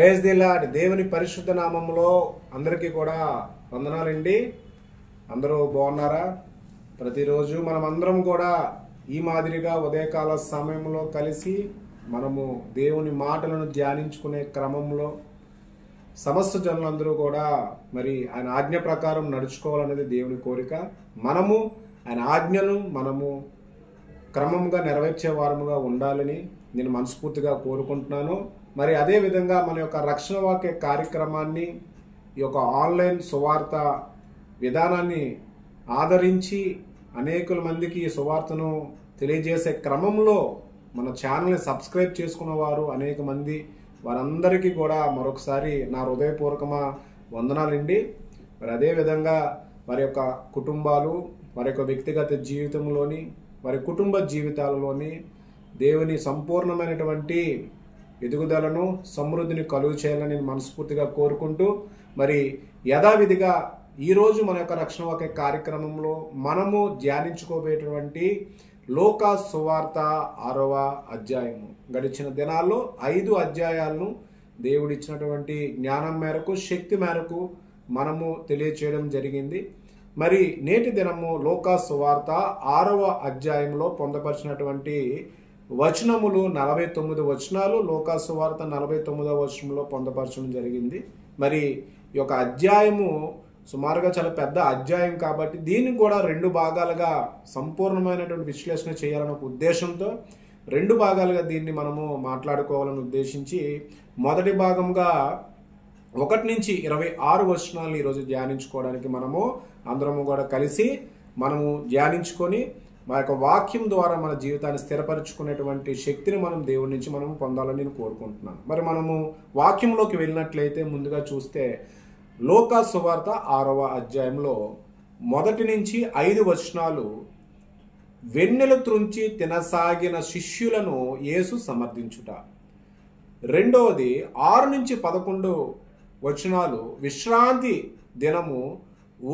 Praise the lord. దేవుని పరిశుద్ధ నామములో అందరికీ కూడా వందనాలండి. అందరూ బాగున్నారా? ప్రతిరోజు మనం అందరం కూడా ఈ మాదిరిగా ఉదయకాల సమయంలో కలిసి మనము దేవుని మాటలను ధ్యానించుకునే క్రమంలో సమస్త జనులందరూ కూడా మరి ఆయన ఆజ్ఞ ప్రకారం నడుచుకోవాలనేది దేవుని కోరిక. మనము ఆయన ఆజ్ఞను మనము క్రమంగా నెరవేర్చే వారముగా ఉండాలని నేను మనస్ఫూర్తిగా కోరుకుంటున్నాను. మరి అదే విధంగా మన యొక్క రక్షణ వాక్య కార్యక్రమాన్ని, ఈ యొక్క ఆన్లైన్ సువార్త విధానాన్ని ఆదరించి అనేకుల మందికి ఈ సువార్తను తెలియజేసే క్రమంలో మన ఛానల్ని సబ్స్క్రైబ్ చేసుకున్న వారు అనేక మంది, వారందరికీ కూడా మరొకసారి నా హృదయపూర్వకమైన వందనాలండి. మరి అదేవిధంగా వారి యొక్క కుటుంబాలు, వారి యొక్క వ్యక్తిగత జీవితంలోని, వారి కుటుంబ జీవితాలలోని దేవుని సంపూర్ణమైనటువంటి ఎదుగుదలను, సమృద్ధిని కలుగు చేయాలని నేను మనస్ఫూర్తిగా కోరుకుంటూ, మరి యథావిధిగా ఈరోజు మన యొక్క రక్షణ వాక్య కార్యక్రమంలో మనము ధ్యానించుకోబోయేటువంటి లోకా సువార్త 6వ అధ్యాయము. గడిచిన దినాల్లో 5 అధ్యాయాలను దేవుడిచ్చినటువంటి జ్ఞానం మేరకు, శక్తి మేరకు మనము తెలియచేయడం జరిగింది. మరి నేటి దినము లోకా సువార్త 6వ అధ్యాయంలో పొందపరిచినటువంటి వచనములు 49 వచనాలు. లోకా సువార్త 49వ వచనంలో పొందపరచడం జరిగింది. మరి ఈ యొక్క అధ్యాయము సుమారుగా చాలా పెద్ద అధ్యాయం కాబట్టి దీన్ని కూడా 2 భాగాలుగా సంపూర్ణమైనటువంటి విశ్లేషణ చేయాలనే ఒక ఉద్దేశంతో 2 భాగాలుగా దీన్ని మనము మాట్లాడుకోవాలని ఉద్దేశించి మొదటి భాగంగా 1 నుంచి 26 వచనాలను ఈరోజు ధ్యానించుకోవడానికి మనము అందరము కూడా కలిసి మనము ధ్యానించుకొని మా యొక్క వాక్యం ద్వారా మన జీవితాన్ని స్థిరపరచుకునేటువంటి శక్తిని మనం దేవుడి నుంచి మనం పొందాలని నేను కోరుకుంటున్నాను. మరి మనము వాక్యంలోకి వెళ్ళినట్లయితే ముందుగా చూస్తే లోకా సువార్త 6వ అధ్యాయంలో 1 నుంచి 5 వచనాలు, వెన్నెల త్రుంచి తినసాగిన శిష్యులను యేసు సమర్థించుట. రెండవది 6 నుంచి 11 వచనాలు, విశ్రాంతి దినము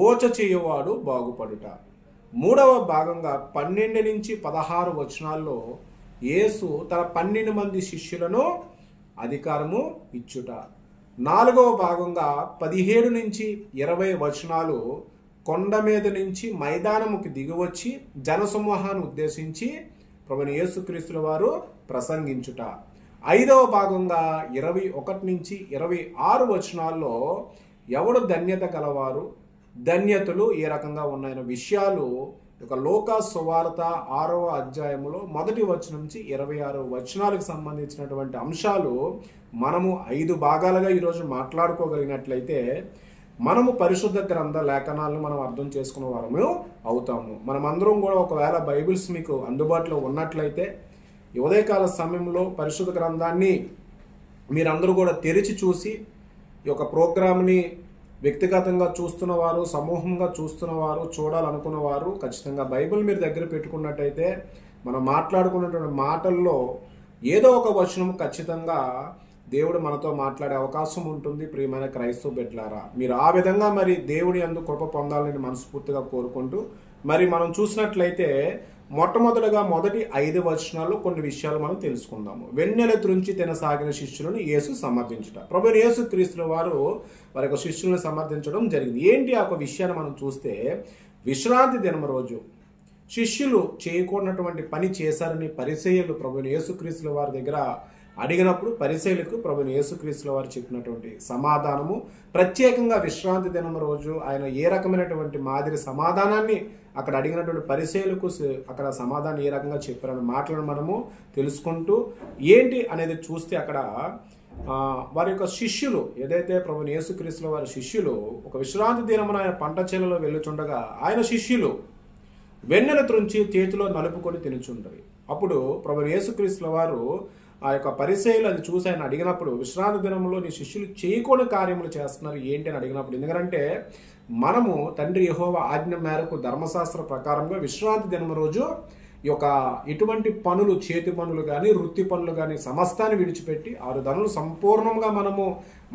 ఓచ చేయువాడు బాగుపడుట. మూడవ భాగంగా 12 నుంచి 16 వచనాల్లో యేసు తన 12 మంది శిష్యులను అధికారము ఇచ్చుట. 4వ భాగంగా 17 నుంచి 20 వచనాలు కొండ మీద నుంచి మైదానముకి దిగివచ్చి జనసమూహాన్ని ఉద్దేశించి ప్రభువైన యేసుక్రీస్తుల వారు ప్రసంగించుట. 5వ భాగంగా 21 నుంచి 26 వచనాల్లో ఎవడు ధన్యత గలవారు, ధన్యతలు ఏ రకంగా ఉన్నాయన్న విషయాలు ఒక లోకా సువార్త 6వ అధ్యాయంలో 1వ వచనం నుంచి 26 వచనాలకు సంబంధించినటువంటి అంశాలు మనము 5 భాగాలుగా ఈరోజు మాట్లాడుకోగలిగినట్లయితే మనము పరిశుద్ధ గ్రంథ లేఖనాలను మనం అర్థం చేసుకున్న వారము అవుతాము. మనమందరం కూడా ఒకవేళ బైబిల్స్ మీకు అందుబాటులో ఉన్నట్లయితే ఈ ఉదయకాల సమయంలో పరిశుద్ధ గ్రంథాన్ని మీరందరూ కూడా తెరిచి చూసి ఈ యొక్క ప్రోగ్రామ్ని వ్యక్తిగతంగా చూస్తున్నవారు, సమూహంగా చూస్తున్నవారు, చూడాలనుకున్నవారు ఖచ్చితంగా బైబిల్ మీరు దగ్గర పెట్టుకున్నట్టయితే మనం మాట్లాడుకున్నటువంటి మాటల్లో ఏదో ఒక వచనం ఖచ్చితంగా దేవుడు మనతో మాట్లాడే అవకాశం ఉంటుంది. ప్రియమైన క్రైస్తవ బిడ్డలారా, మీరు ఆ విధంగా మరి దేవుడి యందు కృప పొందాలని మనస్ఫూర్తిగా కోరుకుంటూ, మరి మనం చూసినట్లయితే మొట్టమొదటిగా మొదటి 5 వచనాల్లో కొన్ని విషయాలు మనం తెలుసుకుందాము. వెన్నెల త్రుంచి తినసాగిన శిష్యులను యేసు సమర్థించుట. ప్రభువైన యేసుక్రీస్తుల వారు వారి యొక్క శిష్యులను సమర్థించడం జరిగింది. ఏంటి ఆ ఒక విషయాన్ని మనం చూస్తే, విశ్రాంతి దినం రోజు శిష్యులు చేయకూడనటువంటి పని చేశారని పరిసయ్యులు ప్రభువైన యేసుక్రీస్తుల వారి దగ్గర అడిగినప్పుడు పరిసయ్యులకు ప్రభువైన యేసుక్రీస్తుల వారు చెప్పినటువంటి సమాధానము, ప్రత్యేకంగా విశ్రాంతి దినం రోజు ఆయన ఏ రకమైనటువంటి మాదిరి సమాధానాన్ని అక్కడ అడిగినటువంటి పరిసయ్యులకు అక్కడ సమాధానం ఏ రకంగా చెప్పారన్న మాటలను మనము తెలుసుకుంటూ ఏంటి అనేది చూస్తే అక్కడ వారి యొక్క శిష్యులు ఏదైతే ప్రభువైన యేసుక్రీస్తుల వారి శిష్యులు ఒక విశ్రాంతి దినమున ఆయన పంట చేలలో వెళ్ళుచుండగా ఆయన శిష్యులు వెన్నెల త్రుంచి చేతిలో నలుపుకొని తినుచుండరు. అప్పుడు ప్రభువైన యేసుక్రీస్తుల వారు ఆ యొక్క పరిసయ్యులు అది చూసి ఆయన అడిగినప్పుడు, విశ్రాంతి దినంలో నీ శిష్యులు చేయకూడని కార్యములు చేస్తున్నారు ఏంటి అని అడిగినప్పుడు, ఎందుకంటే మనము తండ్రి యెహోవా ఆజ్ఞ మేరకు ధర్మశాస్త్ర ప్రకారంగా విశ్రాంతి దినం రోజు ఈ యొక్క ఎటువంటి పనులు, చేతి పనులు కానీ వృత్తి పనులు కానీ సమస్తాన్ని విడిచిపెట్టి 6 దినాలు సంపూర్ణంగా మనము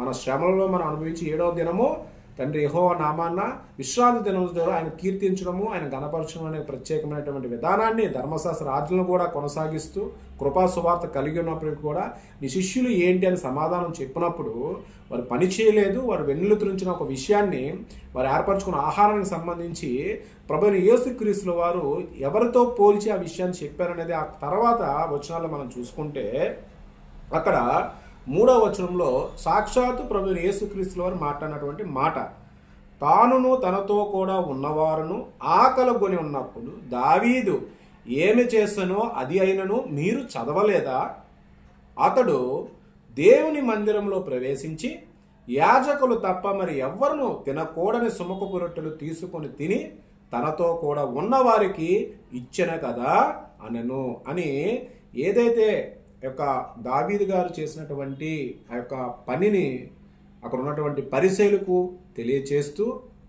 మన శ్రమలలో మనం అనుభవించి 7వ దినము తండ్రి యెహోవా నామాన్న విశ్రాంతి దినం ద్వారా ఆయన కీర్తించడము, ఆయన గణపరచడం అనే ప్రత్యేకమైనటువంటి విధానాన్ని ధర్మశాస్త్ర రాజ్యాలను కూడా కొనసాగిస్తూ కృపా సువార్త కలిగి ఉన్నప్పటికీ కూడా నీ శిష్యులు ఏంటి అని సమాధానం చెప్పినప్పుడు వారు పని చేయలేదు. వారు వెన్నులు తురించిన ఒక విషయాన్ని, వారు ఏర్పరచుకున్న ఆహారానికి సంబంధించి ప్రభువైన యేసుక్రీస్తుల వారు ఎవరితో పోల్చి ఆ విషయాన్ని చెప్పారనేది ఆ తర్వాత వచనాల్లో మనం చూసుకుంటే అక్కడ 3వ వచనంలో సాక్షాత్తు ప్రభువైన యేసుక్రీస్తుల వారు మాట్లాడినటువంటి మాట, తానును తనతో కూడా ఉన్నవారును ఆకలిగొని ఉన్నప్పుడు దావీదు ఏమి చేసనో అది అయినను మీరు చదవలేదా? అతడు దేవుని మందిరంలో ప్రవేశించి యాజకులు తప్ప మరి ఎవ్వరును తినకూడని సుముఖపు రొట్టెలు తీసుకొని తిని తనతో కూడా ఉన్నవారికి ఇచ్చెన కదా అనెను అని ఏదైతే యొక్క దావీదు గారు చేసినటువంటి ఆ యొక్క పనిని అక్కడ ఉన్నటువంటి పరిసయ్యులకు తెలియచేస్తూ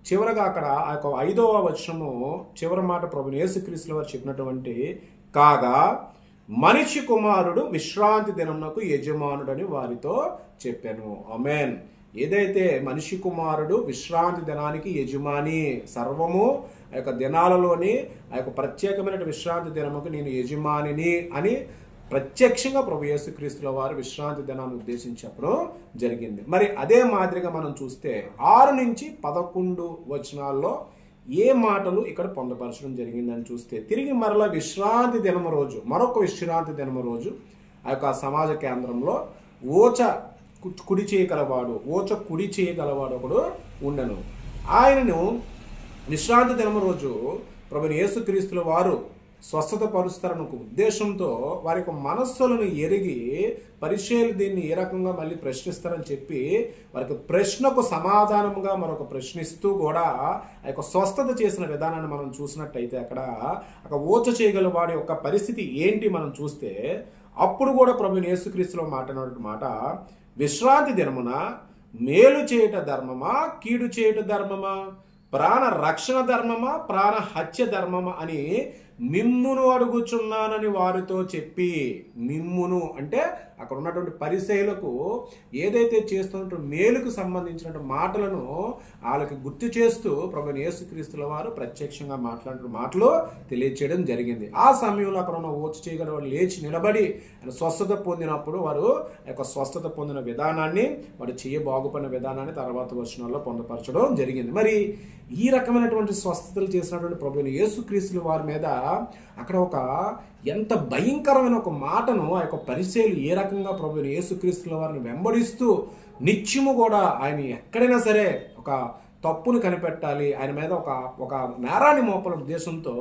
చివరగా అక్కడ ఆ యొక్క 5వ వచనము చివరి మాట ప్రభువైన యేసుక్రీస్తుల వారు చెప్పినటువంటి, కాగా మనిషి కుమారుడు విశ్రాంతి దినమునకు యజమానుడని వారితో చెప్పాను. ఆమేన్. ఏదైతే మనిషి కుమారుడు విశ్రాంతి దినానికి యజమాని, సర్వము ఆ యొక్క దినాలలోని ఆ యొక్క ప్రత్యేకమైన విశ్రాంతి దినముకు నేను యజమానిని అని ప్రత్యక్షంగా ప్రభు యేసుక్రీస్తుల వారు విశ్రాంతి దినాన్ని ఉద్దేశించప్పుడు జరిగింది. మరి అదే మాదిరిగా మనం చూస్తే 6 నుంచి 11 వచనాల్లో ఏ మాటలు ఇక్కడ పొందపరచడం జరిగిందని చూస్తే, తిరిగి మరలా విశ్రాంతి దినము రోజు, మరొక విశ్రాంతి దినము రోజు ఆ యొక్క సమాజ కేంద్రంలో ఓచ కుడి చేయగలవాడు ఒకడు ఉండెను. ఆయనను విశ్రాంతి దినము రోజు ప్రభువైన యేసుక్రీస్తుల వారు స్వస్థత పరుస్తారన్న ఒక ఉద్దేశంతో వారి యొక్క మనస్సులను ఎరిగి పరిచయాలు దీన్ని ఏ రకంగా మళ్ళీ ప్రశ్నిస్తారని చెప్పి వారికి ప్రశ్నకు సమాధానంగా మరొక ప్రశ్నిస్తూ కూడా ఆ యొక్క స్వస్థత చేసిన విధానాన్ని మనం చూసినట్టయితే అక్కడ ఓచ చేయగల వాడి యొక్క పరిస్థితి ఏంటి మనం చూస్తే, అప్పుడు కూడా ప్రభువైన యేసుక్రీస్తులో మాట్లాడిన మాట, విశ్రాంతి దినమున మేలు చేయుట ధర్మమా కీడు చేయుట ధర్మమా, ప్రాణ రక్షణ ధర్మమా ప్రాణ హత్య ధర్మమా అని మిమ్మును అడుగుచున్నానని వారితో చెప్పి, మిమ్మును అంటే అక్కడ ఉన్నటువంటి పరిసయ్యులకు ఏదైతే చేస్తున్నటువంటి మేలుకు సంబంధించిన మాటలను వాళ్ళకి గుర్తు చేస్తూ ప్రభువైన యేసుక్రీస్తుల వారు ప్రత్యక్షంగా మాట్లాడిన మాటలు తెలియచేయడం జరిగింది. ఆ సమయంలో అక్కడ ఉన్న ఓచ చేయగల వారు లేచి నిలబడి స్వస్థత పొందినప్పుడు వారు ఆ యొక్క స్వస్థత పొందిన విధానాన్ని, వారు చెయ్యి బాగుపడిన విధానాన్ని తర్వాత వచనాల్లో పొందపరచడం జరిగింది. మరి ఈ రకమైనటువంటి స్వస్థతలు చేసినటువంటి ప్రభువైన యేసుక్రీస్తుల వారి మీద అక్కడ ఒక ఎంత భయంకరమైన ఒక మాటను ఆ యొక్క పరిచయులు ఏ రకంగా ప్రభువైన యేసుక్రీస్తుల వారిని వెంబడిస్తూ నిత్యము కూడా ఆయన ఎక్కడైనా సరే ఒక తప్పును కనిపెట్టాలి, ఆయన మీద ఒక నేరాన్ని మోపాల ఉద్దేశంతో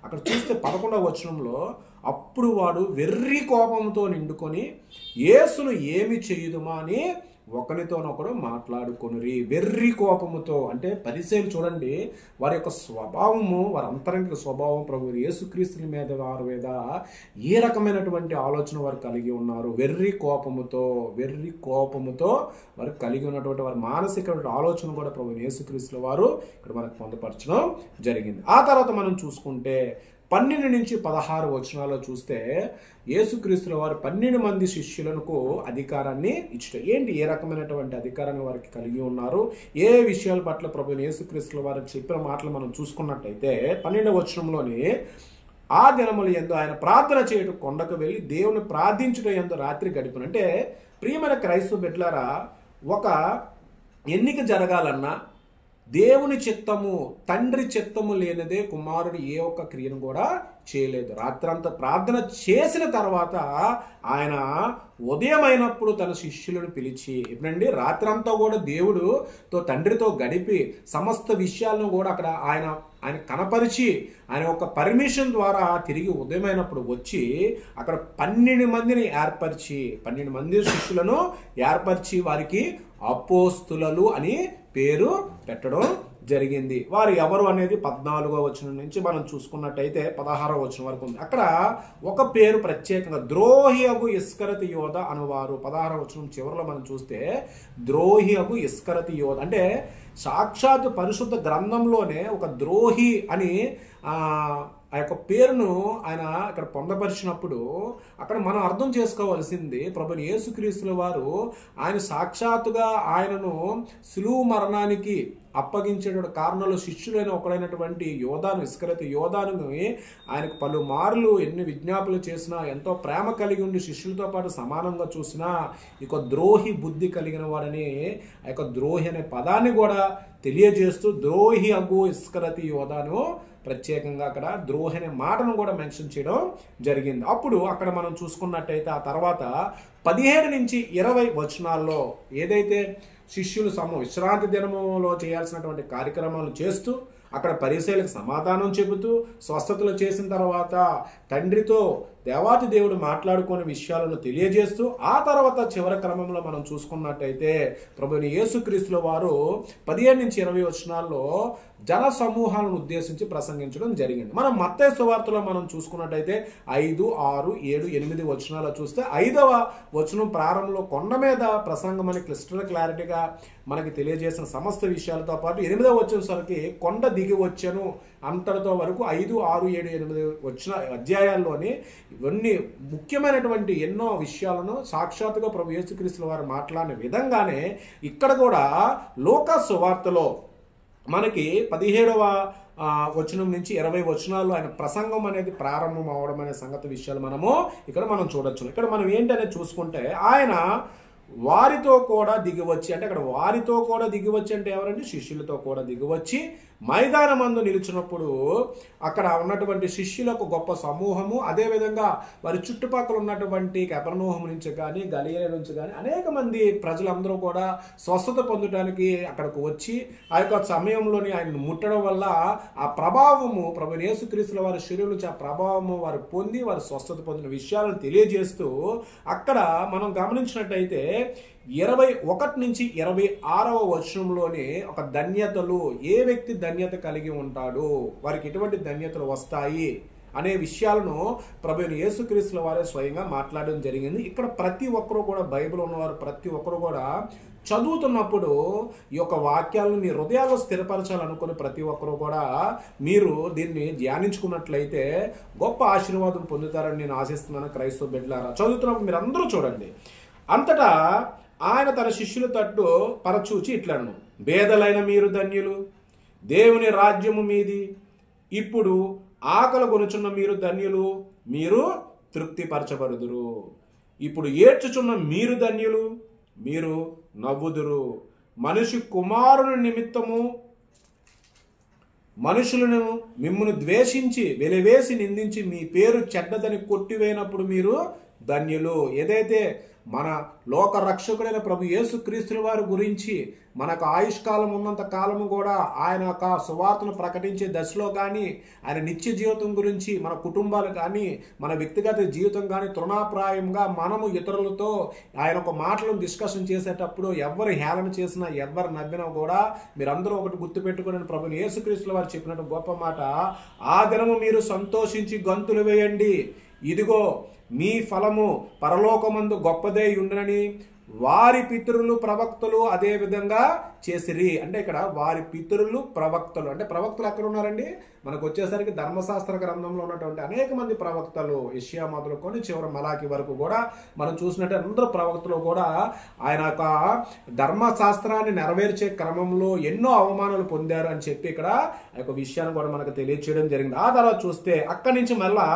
అక్కడ చూస్తే 11వ వచనంలో, అప్పుడు వాడు వెర్రి కోపంతో నిండుకొని యేసును ఏమి చేయుదుమా అని ఒకరితోనొకడు మాట్లాడుకొనిరి. వెర్రి కోపముతో అంటే పరిసయ్యులు చూడండి, వారి యొక్క స్వభావము, వారి అంతరంగిక స్వభావం ప్రభువైన యేసుక్రీస్తుల మీద వారి మీద ఏ రకమైనటువంటి ఆలోచన వారు కలిగి ఉన్నారు. వెర్రి కోపముతో వారు కలిగి ఉన్నటువంటి వారి మానసికమైన ఆలోచన కూడా ప్రభువైన యేసుక్రీస్తుల వారు ఇక్కడ మనకు పొందపరచడం జరిగింది. ఆ తర్వాత మనం చూసుకుంటే 12 నుంచి 16 వచనాల్లో చూస్తే యేసుక్రీస్తుల వారు 12 మంది శిష్యులకు అధికారాన్ని ఇచ్చుట ఏంటి, ఏ రకమైనటువంటి అధికారాన్ని వారికి కలిగి ఉన్నారు, ఏ విషయాల పట్ల ప్రభువైన యేసుక్రీస్తుల వారు చెప్పిన మాటలు మనం చూసుకున్నట్టయితే 12వ వచనంలోని, ఆ దినముల యందు ఆయన ప్రార్థన చేయుట కొండకు వెళ్ళి దేవుని ప్రార్థించుట యందు రాత్రి గడిపిన. అంటే ప్రియమైన క్రైస్తవ బిడ్డలారా, ఒక ఎన్నిక జరగాలన్నా దేవుని చిత్తము, తండ్రి చిత్తము లేనిదే కుమారుడు ఏ ఒక్క క్రియను కూడా చేయలేదు. రాత్రంతా ప్రార్థన చేసిన తర్వాత ఆయన ఉదయం అయినప్పుడు తన శిష్యులను పిలిచి, ఎప్పుడండి రాత్రంతా కూడా దేవుడుతో తండ్రితో గడిపి సమస్త విషయాలను కూడా అక్కడ ఆయన కనపరిచి ఆయన ఒక పర్మిషన్ ద్వారా తిరిగి ఉదయమైనప్పుడు వచ్చి అక్కడ 12 మందిని ఏర్పరిచి 12 మంది శిష్యులను ఏర్పరిచి వారికి అపోస్తులు అని పేరు పెట్టడం జరిగింది. వారు ఎవరు అనేది 14వ వచనం నుంచి మనం చూసుకున్నట్టయితే 16వ వచనం వరకు ఉంది. అక్కడ ఒక పేరు ప్రత్యేకంగా ద్రోహి అగు ఇస్కరతి యోధ అనువారు. 16వ వచనం చివరిలో మనం చూస్తే ద్రోహి అగు ఇస్కరతి యోధ అంటే సాక్షాత్ పరిశుద్ధ గ్రంథంలోనే ఒక ద్రోహి అని ఆ యొక్క పేరును ఆయన ఇక్కడ పొందపరిచినప్పుడు అక్కడ మనం అర్థం చేసుకోవాల్సింది, ప్రభువైన యేసుక్రీస్తుల వారు ఆయన సాక్షాత్తుగా ఆయనను సిలువ మరణానికి అప్పగించేటువంటి కారణంలో శిష్యులైన ఒకడైనటువంటి యోధాను, ఇస్కరియోతు యోధానుని ఆయనకు పలుమార్లు ఎన్ని విజ్ఞాపనలు చేసినా, ఎంతో ప్రేమ కలిగి ఉండి శిష్యులతో పాటు సమానంగా చూసినా, ఇక ద్రోహి బుద్ధి కలిగిన వాడని ఆ యొక్క ద్రోహి అనే పదాన్ని కూడా తెలియజేస్తూ ద్రోహి అగు ఇస్కరియోతు యోధాను ప్రత్యేకంగా అక్కడ ద్రోహి అనే మాటను కూడా మెన్షన్ చేయడం జరిగింది. అప్పుడు అక్కడ మనం చూసుకున్నట్టయితే ఆ తర్వాత 17 నుంచి 20 వచనాల్లో ఏదైతే శిష్యులు విశ్రాంతి దినములో చేయాల్సినటువంటి కార్యక్రమాలు చేస్తూ అక్కడ పరిసయ్యులకు సమాధానం చెబుతూ స్వస్థతలు చేసిన తర్వాత తండ్రితో దేవాతి దేవుడు మాట్లాడుకునే విషయాలను తెలియజేస్తూ ఆ తర్వాత చివరి క్రమంలో మనం చూసుకున్నట్టయితే ప్రభువైన యేసుక్రీస్తుల వారు 15 నుంచి 20 వచనాల్లో జన సమూహాలను ఉద్దేశించి ప్రసంగించడం జరిగింది. మనం మత్తయి సువార్తలో మనం చూసుకున్నట్టయితే 5, 6, 7, 8 వచనాలు చూస్తే 5వ వచనం ప్రారంభంలో కొండ మీద ప్రసంగం అని క్లారిటీగా మనకి తెలియజేసిన సమస్త విషయాలతో పాటు 8వ వచనం సరికి కొండ దిగి వచ్చాను అంతటితో వరకు 5, 6, 7, 8 వచ్చిన అధ్యాయాల్లోని ఇవన్నీ ముఖ్యమైనటువంటి ఎన్నో విషయాలను సాక్షాత్తుగా ప్రభు యేసుక్రీస్తుల వారు మాట్లాడిన విధంగానే ఇక్కడ కూడా లూకా సువార్తలో మనకి 17వ వచనం నుంచి 20 వచనాల్లో ఆయన ప్రసంగం అనేది ప్రారంభం అవడం అనే సంగతి విషయాలు మనం చూడొచ్చు. ఇక్కడ మనం ఏంటనేది చూసుకుంటే ఆయన వారితో కూడా దిగివచ్చి, అంటే అక్కడ వారితో కూడా దిగివచ్చి అంటే ఎవరంటే శిష్యులతో కూడా దిగివచ్చి మైదానమందు నిలిచినప్పుడు అక్కడ ఉన్నటువంటి శిష్యులకు గొప్ప సమూహము, అదేవిధంగా వారి చుట్టుపక్కల ఉన్నటువంటి కపెర్నహూము నుంచి కానీ గలిలయ నుంచి కానీ అనేక మంది ప్రజలందరూ కూడా స్వస్థత పొందడానికి అక్కడికి వచ్చి ఆ యొక్క సమయంలోని ఆయనను ముట్టడం వల్ల ఆ ప్రభావము ప్రభువైన యేసుక్రీస్తుల వారి శరీరం నుంచి ఆ ప్రభావము వారు పొంది వారు స్వస్థత పొందిన విషయాలను తెలియజేస్తూ అక్కడ మనం గమనించినట్టయితే 21 నుంచి 26వ వచనంలోనే ఒక ధన్యతలు, ఏ వ్యక్తి ధన్యత కలిగి ఉంటాడు, వారికి ఎటువంటి ధన్యతలు వస్తాయి అనే విషయాలను ప్రభువైన యేసుక్రీస్తుల వారే స్వయంగా మాట్లాడడం జరిగింది. ఇక్కడ ప్రతి ఒక్కరూ కూడా బైబిల్ ఉన్నవారు ప్రతి ఒక్కరూ కూడా చదువుతున్నప్పుడు ఈ యొక్క వాక్యాలను మీ హృదయాల్లో స్థిరపరచాలనుకుని ప్రతి ఒక్కరూ కూడా మీరు దీన్ని ధ్యానించుకున్నట్లయితే గొప్ప ఆశీర్వాదం పొందుతారని నేను ఆశిస్తున్నాను. క్రైస్తవ బిడ్డలారా, చదువుతున్నప్పుడు మీరు అందరూ చూడండి. అంతటా ఆయన తన శిష్యుల తట్టు పరచూచి ఇట్లను, భేదలైన మీరు ధన్యులు, దేవుని రాజ్యము మీది. ఇప్పుడు ఆకలి కొనుచున్న మీరు ధన్యులు, మీరు తృప్తిపరచబడుదురు. ఇప్పుడు ఏడ్చుచున్న మీరు ధన్యులు, మీరు నవ్వుదురు. మనిషి కుమారుని నిమిత్తము మనుషులను మిమ్మును ద్వేషించి వెలివేసి నిందించి మీ పేరు చెడ్డదని కొట్టివేయినప్పుడు మీరు ధన్యులు. ఏదైతే మన లోక రక్షకుడైన ప్రభు యేసుక్రీస్తుల వారి గురించి మనకు ఆయుష్కాలం ఉన్నంత కాలము కూడా ఆయన యొక్క సువార్తను ప్రకటించే దశలో కానీ, ఆయన నిత్య జీవితం గురించి మన కుటుంబాలు కానీ మన వ్యక్తిగత జీవితం కానీ తృణాప్రాయంగా మనము ఇతరులతో ఆయన ఒక మాటలను డిస్కషన్ చేసేటప్పుడు ఎవరు హేళన చేసినా ఎవరు నవ్వినా కూడా మీరందరూ ఒకటి గుర్తుపెట్టుకుని ప్రభు యేసుక్రీస్తుల వారు చెప్పినట్టు గొప్ప మాట, ఆ దినము మీరు సంతోషించి గంతులు వేయండి, ఇదిగో మీ ఫలము పరలోకమందు గొప్పదే ఉండునని వారి పితరులు ప్రవక్తలు అదే విధంగా చేసిరి. అంటే ఇక్కడ వారి పితరులు ప్రవక్తలు అంటే ప్రవక్తలు ఎక్కడ ఉన్నారండి? మనకు వచ్చేసరికి ధర్మశాస్త్ర గ్రంథంలో ఉన్నటువంటి అనేక మంది ప్రవక్తలు, యెషయా మొదలుకొని చివరి మలాకి వరకు కూడా మనం చూసినట్టు అందరూ ప్రవక్తలు కూడా ఆయన యొక్క ధర్మశాస్త్రాన్ని నెరవేర్చే క్రమంలో ఎన్నో అవమానాలు పొందారు అని చెప్పి ఇక్కడ ఆ యొక్క విషయాన్ని కూడా మనకు తెలియచేయడం జరిగింది. ఆ తర్వాత చూస్తే అక్కడి నుంచి మళ్ళా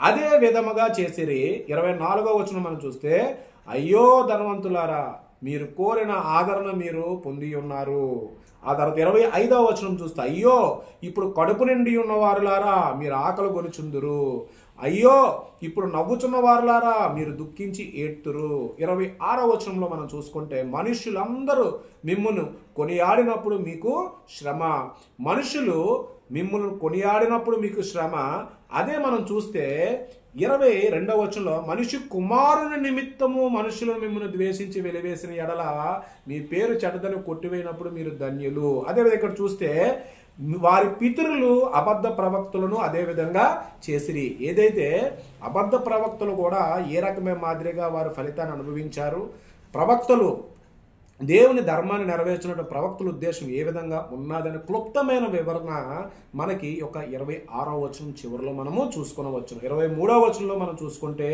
అదే విధముగా చేసిరి. 24వ వచనం మనం చూస్తే, అయ్యో ధనవంతులారా, మీరు కోరిన ఆదరణ మీరు పొంది ఉన్నారు. ఆ తర్వాత 25వ వచనం చూస్తే, అయ్యో ఇప్పుడు కడుపు నిండి ఉన్నవారులారా మీరు ఆకలి కొనుచుందురు, అయ్యో ఇప్పుడు నవ్వుచున్న వారులారా మీరు దుఃఖించి ఏడ్తురు. 26వ వచనంలో మనం చూసుకుంటే, మనుషులందరూ మిమ్మును కొనియాడినప్పుడు మీకు శ్రమ. మనుషులు మిమ్మును కొనియాడినప్పుడు మీకు శ్రమ. అదే మనం చూస్తే 22వ వచనంలో, మనిషి కుమారుని నిమిత్తము మనుషులను మిమ్మల్ని ద్వేషించి వెలివేసిన ఎడల మీ పేరు చెడ్డదని కొట్టివేయినప్పుడు మీరు ధన్యులు. అదేవిధంగా ఇక్కడ చూస్తే వారి పితరులు అబద్ధ ప్రవక్తలను అదే విధంగా చేసిరి. ఏదైతే అబద్ధ ప్రవక్తలు కూడా ఏ రకమైన మాదిరిగా వారు ఫలితాన్ని అనుభవించారు, ప్రవక్తలు దేవుని ధర్మాన్ని నెరవేర్చినట్టు ప్రవక్తల ఉద్దేశం ఏ విధంగా ఉన్నదని క్లుప్తమైన వివరణ మనకి ఒక 26వ వచనం చివరిలో మనము చూసుకునవచ్చు. 23వ వచనంలో మనం చూసుకుంటే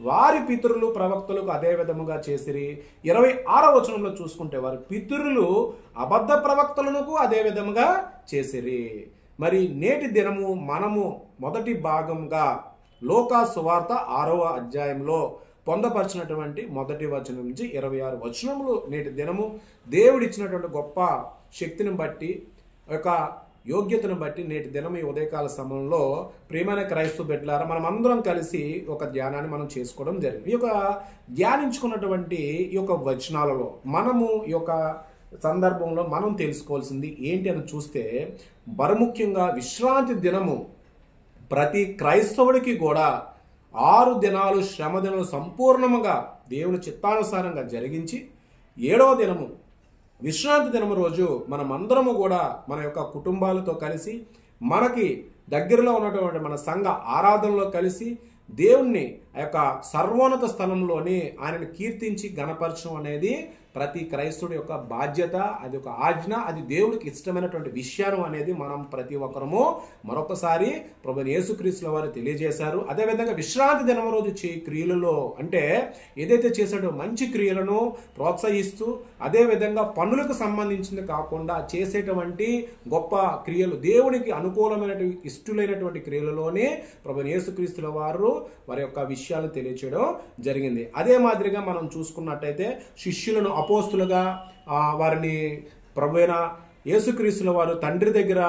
వారి పితరులు ప్రవక్తలకు అదే విధముగా చేసిరి. 26వ వచనంలో చూసుకుంటే వారి పితరులు అబద్ధ ప్రవక్తలకు అదే విధముగా చేసిరి. మరి నేటి దినము మనము మొదటి భాగంగా లూకా సువార్త 6వ అధ్యాయంలో పొందపరిచినటువంటి మొదటి వచనం నుంచి 26 వచనములు నేటి దినము దేవుడిచ్చినటువంటి గొప్ప శక్తిని బట్టి యొక్క యోగ్యతను బట్టి నేటి దినం ఈ ఉదయకాల సమయంలో ప్రియమైన క్రైస్తవ బిడ్డలారా మనం అందరం కలిసి ఒక ధ్యానాన్ని మనం చేసుకోవడం జరిగింది. ఈ యొక్క ధ్యానించుకున్నటువంటి ఈ యొక్క వచనాలలో మనము ఈ యొక్క సందర్భంలో మనం తెలుసుకోవాల్సింది ఏంటి అని చూస్తే బరముఖ్యంగా విశ్రాంతి దినము ప్రతి క్రైస్తవుడికి కూడా 6 దినాలు శ్రమ దినాలు సంపూర్ణముగా దేవుని చిత్తానుసారంగా జరిగించి 7వ దినము విశ్రాంతి దినము రోజు మనమందరము కూడా మన యొక్క కుటుంబాలతో కలిసి మనకి దగ్గరలో ఉన్నటువంటి మన సంఘ ఆరాధనలో కలిసి దేవుణ్ణి ఆ యొక్క సర్వోన్నత స్థలంలోని ఆయనను కీర్తించి గణపరచడం అనేది ప్రతి క్రైస్తవుడి యొక్క బాధ్యత, అది ఒక ఆజ్ఞ, అది దేవుడికి ఇష్టమైనటువంటి విషయం అనేది మనం ప్రతి ఒక్కరము మరొకసారి ప్రభువైన యేసుక్రీస్తుల వారు తెలియజేశారు. అదేవిధంగా విశ్రాంతి దినం రోజు చేయి క్రియలలో అంటే ఏదైతే చేసాడో మంచి క్రియలను ప్రోత్సహిస్తూ అదేవిధంగా పనులకు సంబంధించింది కాకుండా చేసేటువంటి గొప్ప క్రియలు దేవునికి అనుకూలమైనటువంటి ఇష్టలైనటువంటి క్రియలలోనే ప్రభువైన యేసుక్రీస్తుల వారు వారి యొక్క విషయాలు తెలియచేయడం జరిగింది. అదే మాదిరిగా మనం చూసుకున్నట్టయితే శిష్యులను అపోస్తులుగా వారిని ప్రభువైన యేసుక్రీస్తుల వారు తండ్రి దగ్గర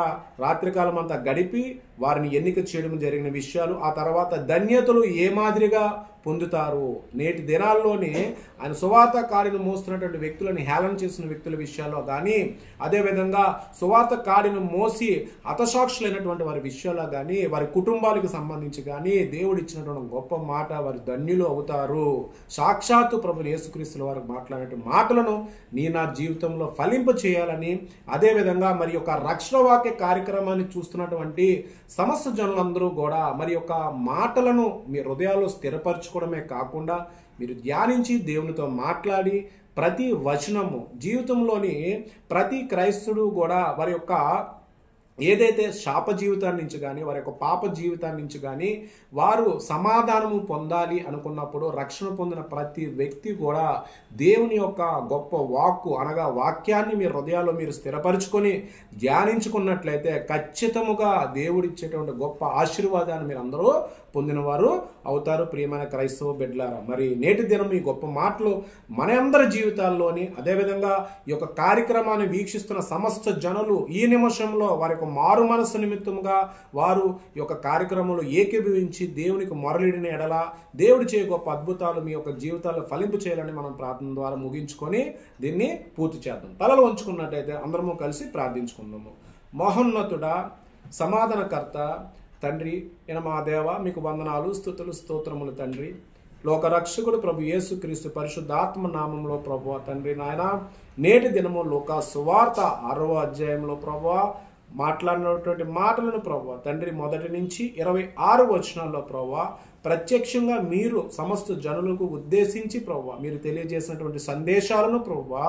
రాత్రికాలం అంతా గడిపి వారిని ఎన్నిక చేయడం జరిగిన విషయాలు, ఆ తర్వాత ధన్యతలు ఏ మాదిరిగా పొందుతారు, నేటి దినాల్లోనే ఆయన సువార్త కాడిని మోస్తున్నటువంటి వ్యక్తులను హేళన చేసిన వ్యక్తుల విషయాల్లో కానీ, అదేవిధంగా సువార్త కాడిని మోసి హతసాక్షులైనటువంటి వారి విషయాల్లో కానీ, వారి కుటుంబాలకు సంబంధించి కానీ దేవుడు ఇచ్చినటువంటి గొప్ప మాట, వారి ధన్యులు అవుతారు. సాక్షాత్తు ప్రభువైన యేసుక్రీస్తుల వారు మాట్లాడే మాటలను నా జీవితంలో ఫలింప చేయాలని, అదేవిధంగా మరి యొక్క రక్షణ వాక్య కార్యక్రమాన్ని చూస్తున్నటువంటి సమస్త జనులందరూ కూడా మరి యొక్క మాటలను మీ హృదయాల్లో స్థిరపరచుకోవడమే కాకుండా మీరు ధ్యానించి దేవునితో మాట్లాడి ప్రతి వచనము జీవితంలోని ప్రతి క్రైస్తవుడు కూడా వారి యొక్క ఏదైతే శాప జీవితాన్ని నుంచి కానీ వారి యొక్క పాప జీవితాన్ని నుంచి కానీ వారు సమాధానము పొందాలి అనుకున్నప్పుడు రక్షణ పొందిన ప్రతి వ్యక్తి కూడా దేవుని యొక్క గొప్ప వాక్కు అనగా వాక్యాన్ని మీ హృదయాల్లో మీరు స్థిరపరచుకొని ధ్యానించుకున్నట్లయితే ఖచ్చితముగా దేవుడిచ్చేటువంటి గొప్ప ఆశీర్వాదాన్ని మీరు అందరూ పొందినవారు అవుతారు. ప్రియమైన క్రైస్తవ బిడ్డలారా, మరి నేటి దినం ఈ గొప్ప మాటలు మన అందరి జీవితాల్లోని, అదేవిధంగా ఈ యొక్క కార్యక్రమాన్ని వీక్షిస్తున్న సమస్త జనులు ఈ నిమిషంలో వారి యొక్క మారు మనస్సు నిమిత్తముగా వారు ఈ యొక్క కార్యక్రమంలో ఏకీభవించి దేవునికి మొరలిడిన ఎడల దేవుడు చేయ గొప్ప అద్భుతాలు మీ యొక్క జీవితాల్లో ఫలింపు చేయాలని మనం ప్రార్థన ద్వారా ముగించుకొని దీన్ని పూర్తి చేద్దాం. తలలు వంచుకున్నట్టయితే అందరము కలిసి ప్రార్థించుకుందాము. మహోన్నతుడా, సమాధానకర్త తండ్రి అయిన మా దేవ, మీకు వందనాలు, స్తుతులు, స్తోత్రములు తండ్రి. లోకరక్షకుడు ప్రభు యేసుక్రీస్తు పరిశుద్ధాత్మ నామంలో ప్రభువా తండ్రి నాయన, నేటి దినము లూకా సువార్త 6వ అధ్యాయంలో ప్రభువా మాట్లాడినటువంటి మాటలను ప్రభువా తండ్రి 1 నుంచి 26 వచనాల్లో ప్రభువా ప్రత్యక్షంగా మీరు సమస్త జనులకు ఉద్దేశించి ప్రభువా మీరు తెలియజేసినటువంటి సందేశాలను ప్రభువా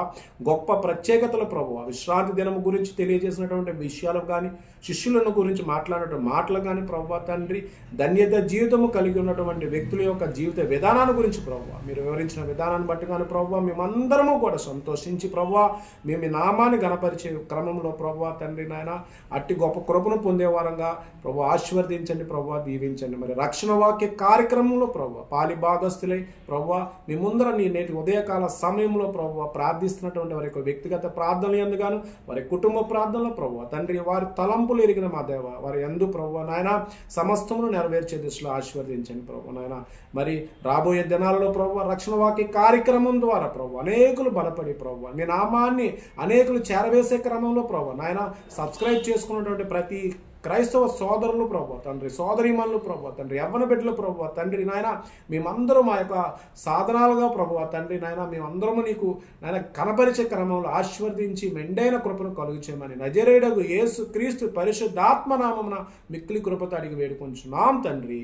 గొప్ప ప్రత్యేకతలు ప్రభువా విశ్రాంతి దినము గురించి తెలియజేసినటువంటి విషయాలు కానీ, శిష్యులను గురించి మాట్లాడినటువంటి మాటలు కానీ ప్రభువా తండ్రి ధన్యత జీవితము కలిగి ఉన్నటువంటి వ్యక్తుల యొక్క జీవిత విధానాన్ని గురించి ప్రభువా మీరు వివరించిన విధానాన్ని బట్టి కానీ ప్రభువా మేమందరము కూడా సంతోషించి ప్రభువా మేము మీ నామాన్ని గణపరిచే క్రమంలో ప్రభువా తండ్రి నాయన అట్టి గొప్ప కృపను పొందేవారంగా ప్రభువా ఆశీర్వదించండి, ప్రభువా దీవించండి. మరి రక్షణ వాక్య కార్యక్రమంలో ప్రభువా పాలి భాగస్తులై ప్రభువా మీ ముందర నీ నేటి ఉదయకాల సమయంలో ప్రభువా ప్రార్థిస్తున్నటువంటి వారి యొక్క వ్యక్తిగత ప్రార్థనలు ఎందుగాను వారి కుటుంబ ప్రార్థనలో ప్రభువా తండ్రి వారి తలంపులు ఎరిగిన మా దేవ వారి యందు ప్రభువా నాయన సమస్తమును నెరవేర్చే దిశలో ఆశీర్వదించండి ప్రభువా నాయన. మరి రాబోయే దినాలలో ప్రభువా రక్షణ వాక్య కార్యక్రమం ద్వారా ప్రభు అనేకులు బలపడి ప్రభువా మీ నామాన్ని అనేకులు చేరవేసే క్రమంలో ప్రభువా నాయన సబ్స్క్రైబ్ చేసుకున్నటువంటి ప్రతి క్రైస్తవ సోదరులు ప్రభువా తండ్రి, సోదరీమణులు ప్రభువా తండ్రి, యవ్వన బిడ్డలు ప్రభువా తండ్రి నాయన మేమందరం మా యొక్క సాధనాలుగా ప్రభువా తండ్రి నాయన మేమందరము నీకు నాయన కనపరిచే క్రమంలో ఆశీర్వదించి మెండైన కృపను కలుగు చేయమని నజరేయుడగు యేసు క్రీస్తు పరిశుద్ధాత్మ నామమున మిక్కిలి కృపతో అడిగి వేడుకొంచున్నాం తండ్రి.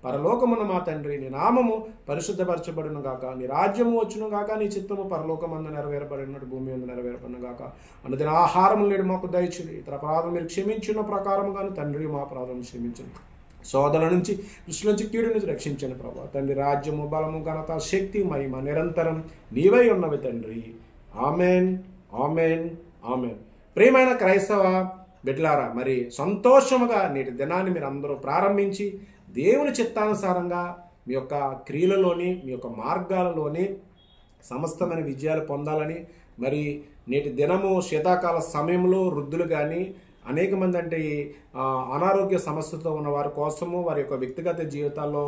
పరలోకమున మా తండ్రి నీ నామము పరిశుద్ధపరచబడును గాక, నీ రాజ్యము వచ్చును గాక, నీ చిత్తము పరలోకమందు నెరవేరబడినట్టు భూమి మీద నెరవేరబడిన గాక. అనుదిన ఆహారము నేడు మాకు దయచుడి, ఇతర అపరాధం మీరు క్షమించిన ప్రకారముగాను తండ్రి మా అపరాధం క్షమించండి. సోదరుల నుంచి దృష్టి నుంచి కీడు నుంచి రక్షించండి ప్రభా. తండ్రి రాజ్యము బలము ఘనత శక్తి మహిమ నిరంతరం నీవై ఉన్నవి తండ్రి. Amen, amen, amen. ప్రియమైన క్రైస్తవ బిడ్డలారా, మరి సంతోషముగా నేటి దినాన్ని మీరు అందరూ ప్రారంభించి దేవుని చిత్తానుసారంగా మీ యొక్క క్రియలలోని మీ యొక్క మార్గాలలోని సమస్తమైన విజయాలు పొందాలని, మరి నేటి దినము శీతాకాల సమయంలో వృద్ధులు కానీ అనేక మంది అంటే అనారోగ్య సమస్యతో ఉన్న వారి కోసము వారి యొక్క వ్యక్తిగత జీవితాల్లో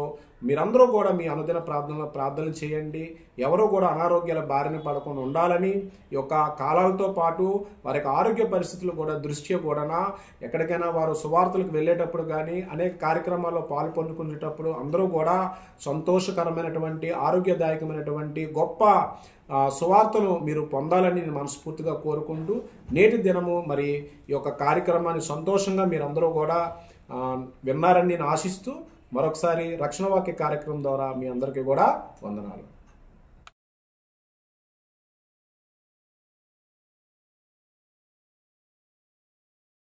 మీరందరూ కూడా మీ అనుదిన ప్రార్థనలు చేయండి. ఎవరో కూడా అనారోగ్యాల బారిన పడకుండా ఉండాలని, ఈ యొక్క కాలాలతో పాటు వారి యొక్క ఆరోగ్య పరిస్థితులు కూడా దృష్ట్యా కూడా ఎక్కడికైనా వారు సువార్తలకు వెళ్ళేటప్పుడు కానీ అనేక కార్యక్రమాల్లో పాల్పొందుకునేటప్పుడు అందరూ కూడా సంతోషకరమైనటువంటి ఆరోగ్యదాయకమైనటువంటి గొప్ప సువార్తను మీరు పొందాలని నేను మనస్ఫూర్తిగా కోరుకుంటూ నేటి దినము మరి ఈ యొక్క కార్యక్రమాన్ని సంతోషంగా మీరందరూ కూడా విన్నారని నేను ఆశిస్తూ మరొకసారి రక్షణ వాక్య కార్యక్రమం ద్వారా మీ అందరికీ కూడా వందనాలు.